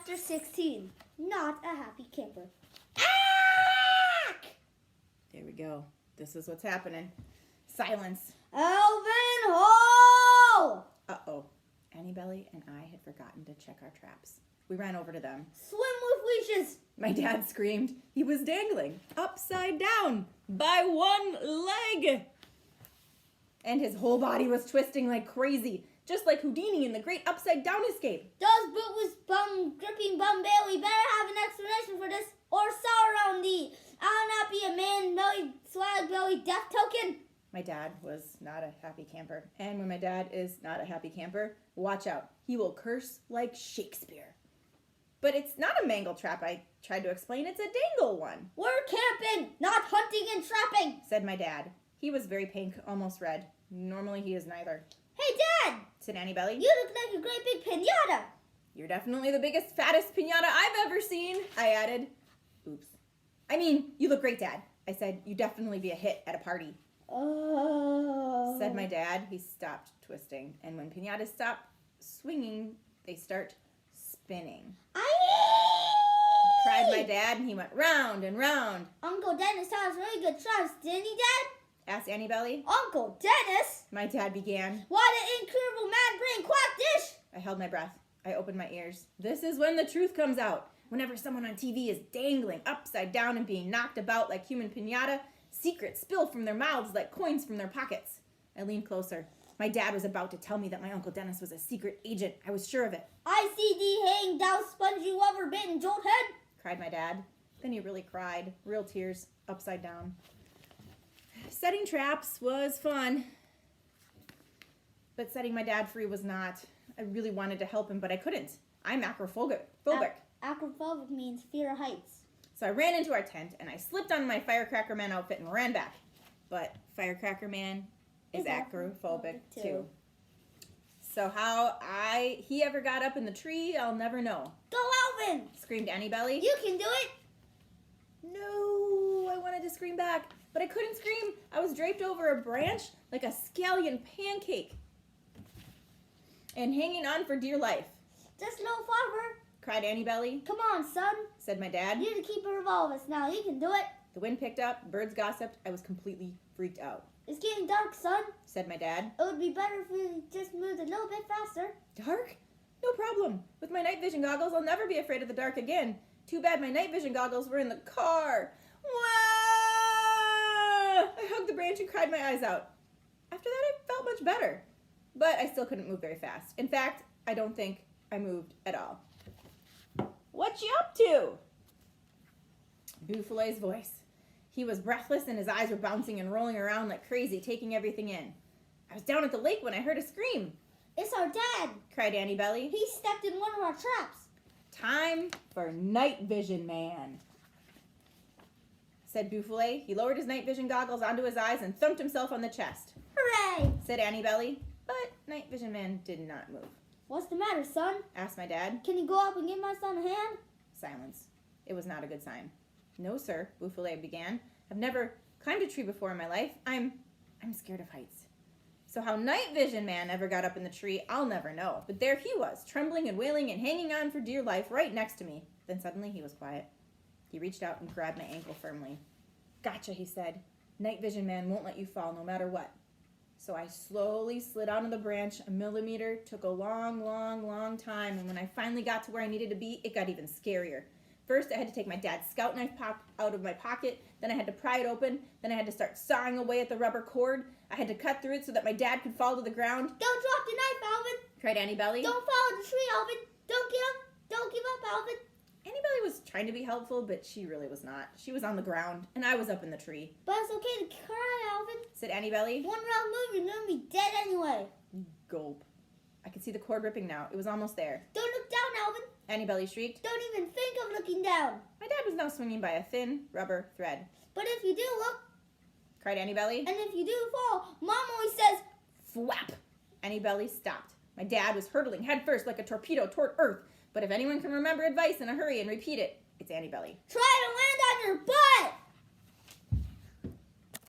Chapter 16. Not a happy camper. There we go. This is what's happening. Silence. Alvin Ho! Uh-oh. Annie Belly and I had forgotten to check our traps. We ran over to them. Swim with leashes! My dad screamed. He was dangling upside down by one leg. And his whole body was twisting like crazy, just like Houdini in the great upside down escape. Those bootless dripping bum Bailey better have an explanation for this, or sour on thee. I'll not be a man belly, swag belly death token. My dad was not a happy camper. And when my dad is not a happy camper, watch out. He will curse like Shakespeare. But it's not a mangle trap, I tried to explain. It's a dangle one. We're camping, not hunting and trapping, said my dad. He was very pink, almost red. Normally he is neither. Hey, Dad, said Annie Belly. you look like a great big piñata. You're definitely the biggest, fattest piñata I've ever seen, I added. Oops. I mean, you look great, Dad. I said, you'd definitely be a hit at a party. Oh, said my dad. He stopped twisting. And when piñatas stop swinging, they start spinning. Cried my dad, and he went round and round. Uncle Dennis taught us really good traps, didn't he, Dad? Asked Annie Belly. Uncle Dennis? My dad began. Why the incurable man brain quack dish? I held my breath. I opened my ears. This is when the truth comes out. Whenever someone on TV is dangling upside down and being knocked about like human piñata, secrets spill from their mouths like coins from their pockets. I leaned closer. My dad was about to tell me that my Uncle Dennis was a secret agent. I was sure of it. I see thee hang thou spongy rubber bitten jolt head, cried my dad. Then he really cried. Real tears, upside down. Setting traps was fun. But setting my dad free was not. I really wanted to help him, but I couldn't. I'm acrophobic. Acrophobic means fear of heights. So I ran into our tent, and I slipped on my Firecracker Man outfit and ran back. But Firecracker Man is acrophobic too. So how he ever got up in the tree, I'll never know. Go, Alvin! Screamed Annie Belly. You can do it! No, I wanted to scream back, but I couldn't scream. I was draped over a branch like a scallion pancake and hanging on for dear life. Just no farther, cried Annie Belly. Come on, son, said my dad. You're the keeper of all of us now. You can do it. The wind picked up, birds gossiped. I was completely freaked out. It's getting dark, son, said my dad. It would be better if we just moved a little bit faster. Dark? No problem. With my night vision goggles, I'll never be afraid of the dark again. Too bad my night vision goggles were in the car. Wah! I hugged the branch and cried my eyes out. After that, I felt much better. But I still couldn't move very fast. In fact, I don't think I moved at all. What you up to? Bouffalet's voice. He was breathless and his eyes were bouncing and rolling around like crazy, taking everything in. I was down at the lake when I heard a scream. It's our dad, cried Annie Belly. He stepped in one of our traps. Time for Night Vision Man, said Bouffalet. He lowered his night vision goggles onto his eyes and thumped himself on the chest. Hooray, said Annie Belly. But Night Vision Man did not move. What's the matter, son? asked my dad. Can you go up and give my son a hand? Silence. It was not a good sign. No, sir, Bouffalet began. I've never climbed a tree before in my life. I'm scared of heights. So how Night Vision Man ever got up in the tree, I'll never know. But there he was, trembling and wailing and hanging on for dear life right next to me. Then suddenly he was quiet. He reached out and grabbed my ankle firmly. Gotcha, he said. Night Vision Man won't let you fall no matter what. So I slowly slid out of the branch a millimeter. Took a long, long, long time. And when I finally got to where I needed to be, it got even scarier. First, I had to take my dad's scout knife out of my pocket. Then I had to pry it open. Then I had to start sawing away at the rubber cord. I had to cut through it so that my dad could fall to the ground. Don't drop the knife, Alvin, cried Annie Belly. Don't follow the tree, Alvin. Don't give up. Don't give up, Alvin. Annie Belly was trying to be helpful, but she really was not. She was on the ground, and I was up in the tree. But it's okay to cry, Alvin, said Annie Belly. One wrong move, you're going to be dead anyway. Gulp. I could see the cord ripping now. It was almost there. Don't look down, Alvin. Annie Belly shrieked. Don't even think of looking down. My dad was now swinging by a thin rubber thread. But if you do look, cried Annie Belly. And if you do fall, Mom always says, flap. Annie Belly stopped. My dad was hurtling headfirst like a torpedo toward Earth. But if anyone can remember advice in a hurry and repeat it, it's Annie Belly. Try to land on your butt!